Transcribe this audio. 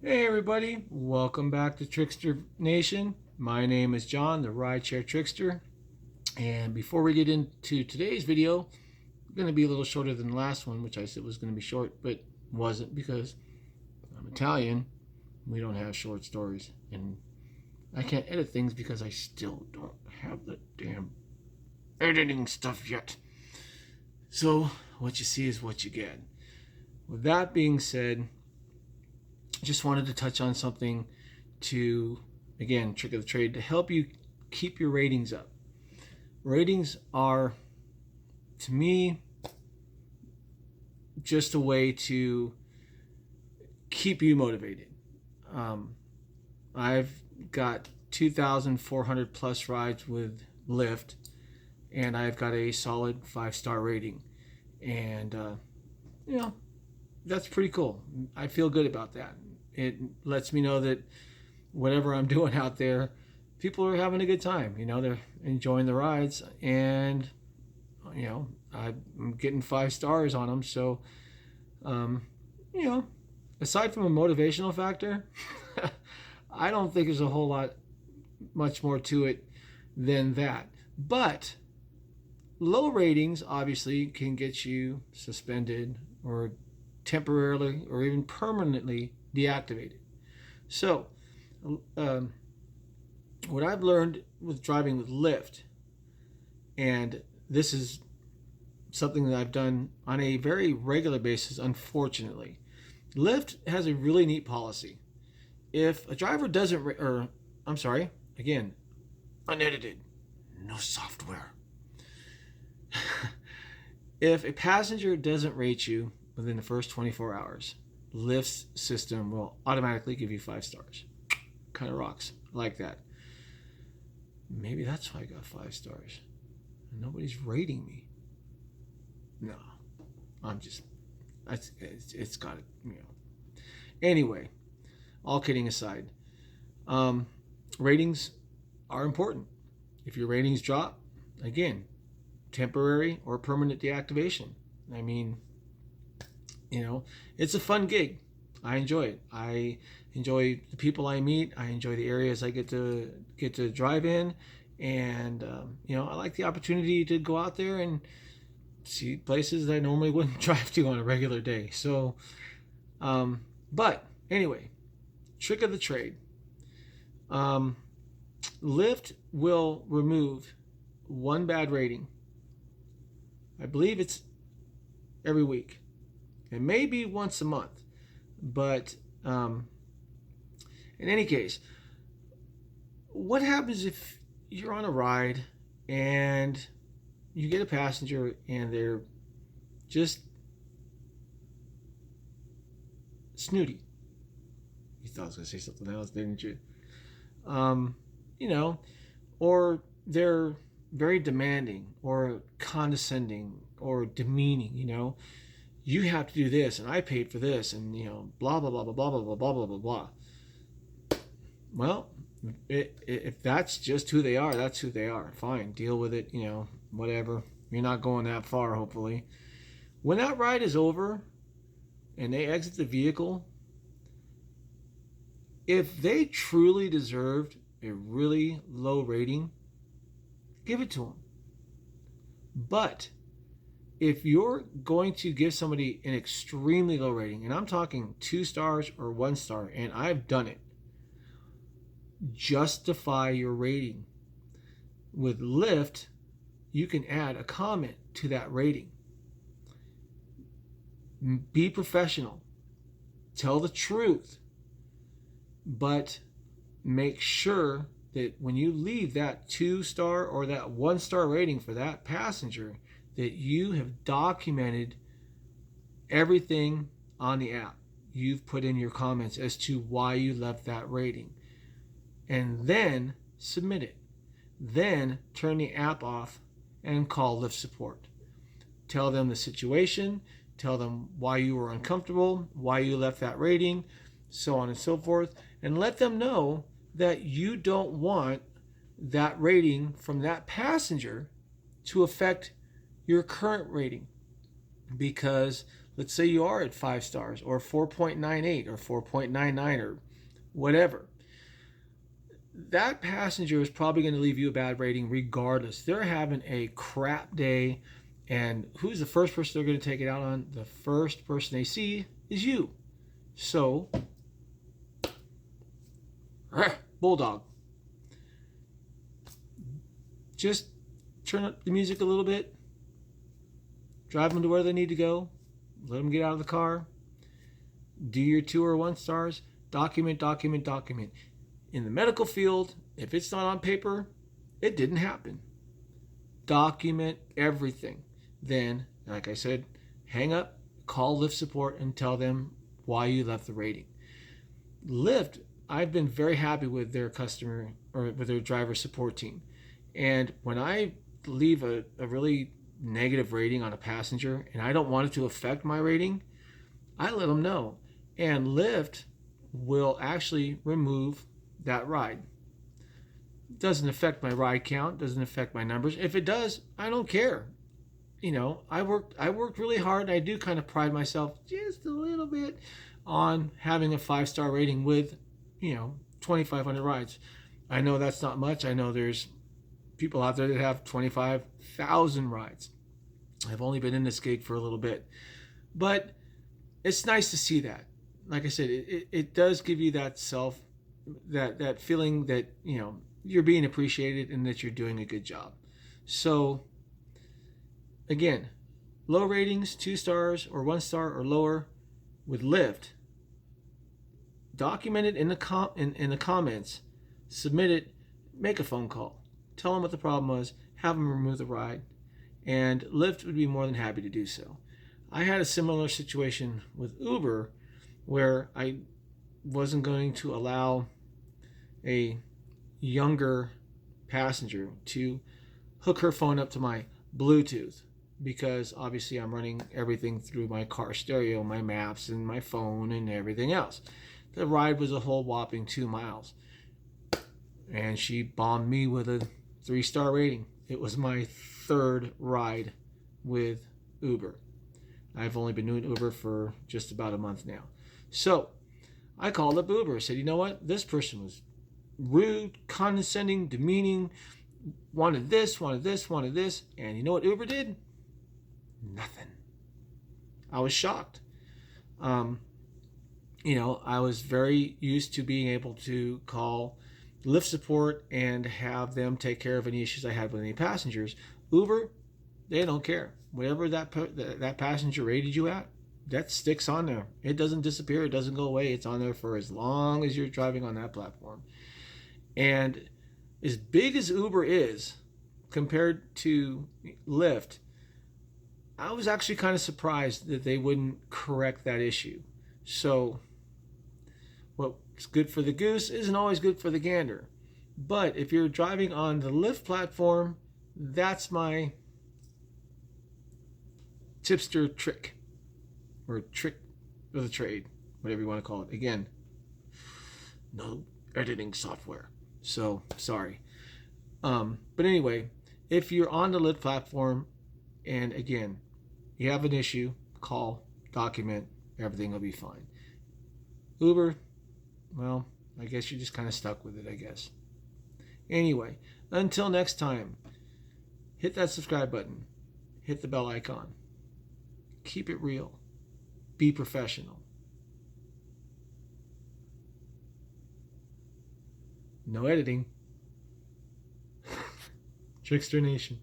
Hey everybody, welcome back to Trickster Nation. My name is John, the Rideshare Trickster. And before we get into today's video, it's going to be a little shorter than the last one, which I said was going to be short, but wasn't because I'm Italian. We don't have short stories. And I can't edit things because I still don't have the damn editing stuff yet. So what you see is what you get. With that being said, just wanted to touch on something to, again, trick of the trade, to help you keep your ratings up. Ratings are, to me, just a way to keep you motivated. I've got 2,400 plus rides with Lyft, and I've got a solid 5-star rating. And, that's pretty cool. I feel good about that. It lets me know that whatever I'm doing out there, people are having a good time. They're enjoying the rides, and I'm getting 5 stars on them. So, aside from a motivational factor, I don't think there's a whole lot much more to it than that. But low ratings obviously can get you suspended or temporarily or even permanently deactivated. So, what I've learned with driving with Lyft, and this is something that I've done on a very regular basis, unfortunately, Lyft has a really neat policy. If a driver doesn't, again, unedited, no software. If a passenger doesn't rate you within the first 24 hours, Lyft's system will automatically give you 5 stars. Kind of rocks. I like that. Maybe that's why I got 5 stars. Nobody's rating me. No, I'm just. It's got it. Anyway, all kidding aside, ratings are important. If your ratings drop, again, temporary or permanent deactivation. I mean, it's a fun gig. I enjoy it. I enjoy the people I meet. I enjoy the areas I get to drive in, and I like the opportunity to go out there and see places that I normally wouldn't drive to on a regular day. So, but anyway, trick of the trade. Lyft will remove one bad rating. I believe it's every week. It may be once a month, but in any case, what happens if you're on a ride and you get a passenger and they're just snooty? You thought I was going to say something else, didn't you? Or they're very demanding or condescending or demeaning, you have to do this and I paid for this, and blah blah blah blah blah blah blah blah blah blah. Well, if that's just who they are, that's who they are. Fine, deal with it. Whatever. You're not going that far, hopefully. When that ride is over and they exit the vehicle, if they truly deserved a really low rating, give it to them. But if you're going to give somebody an extremely low rating, and I'm talking 2 stars or 1 star, and I've done it, justify your rating. With Lyft, you can add a comment to that rating. Be professional. Tell the truth. But make sure that when you leave that 2 star or that 1 star rating for that passenger, that you have documented everything on the app. You've put in your comments as to why you left that rating. And then submit it. Then turn the app off and call Lyft support. Tell them the situation. Tell them why you were uncomfortable, why you left that rating, so on and so forth. And let them know that you don't want that rating from that passenger to affect your current rating. Because let's say you are at 5 stars or 4.98 or 4.99 or whatever. That passenger is probably going to leave you a bad rating regardless. They're having a crap day, and who's the first person they're going to take it out on? The first person they see is you. So, bulldog. Just turn up the music a little bit, drive them to where they need to go, let them get out of the car, do your 2 or 1 stars, document. In the medical field, if it's not on paper, it didn't happen. Document everything. Then, like I said, hang up, call Lyft support and tell them why you left the rating. Lyft, I've been very happy with their customer or with their driver support team. And when I leave a really negative rating on a passenger and I don't want it to affect my rating, I let them know. And Lyft will actually remove that ride. Doesn't affect my ride count, doesn't affect my numbers. If it does, I don't care. You know, I worked really hard. I do kind of pride myself just a little bit on having a 5-star rating with, 2,500 rides. I know that's not much. I know there's people out there that have 25,000 rides. I've only been in this gig for a little bit, but it's nice to see that. Like I said, it does give you that that feeling that you're being appreciated and that you're doing a good job. So again, low ratings, 2 stars or 1 star or lower with Lyft, document it in the comments, submit it, make a phone call, tell them what the problem was, have them remove the ride, and Lyft would be more than happy to do so. I had a similar situation with Uber where I wasn't going to allow a younger passenger to hook her phone up to my Bluetooth because obviously I'm running everything through my car stereo, my maps, and my phone and everything else. The ride was a whole whopping 2 miles. And she bombed me with a 3-star rating. It was my 3rd ride with Uber. I've only been doing Uber for just about a month now. So I called up Uber. Said, you know what? This person was rude, condescending, demeaning, wanted this. And you know what Uber did? Nothing. I was shocked. I was very used to being able to call Lyft support and have them take care of any issues I had with any passengers. Uber, they don't care. Whatever that passenger rated you at, that sticks on there. It doesn't disappear. It doesn't go away. It's on there for as long as you're driving on that platform. And as big as Uber is compared to Lyft, I was actually kind of surprised that they wouldn't correct that issue. So what's good for the goose isn't always good for the gander. But if you're driving on the Lyft platform, that's my tipster trick, or trick of the trade, whatever you want to call it. Again, no editing software, so sorry. But anyway, if you're on the Lyft platform and again you have an issue, call, document, everything will be fine. Uber, well, I guess you're just kind of stuck with it, I guess. Anyway, until next time, hit that subscribe button, hit the bell icon, keep it real, be professional. No editing. Trickster Nation.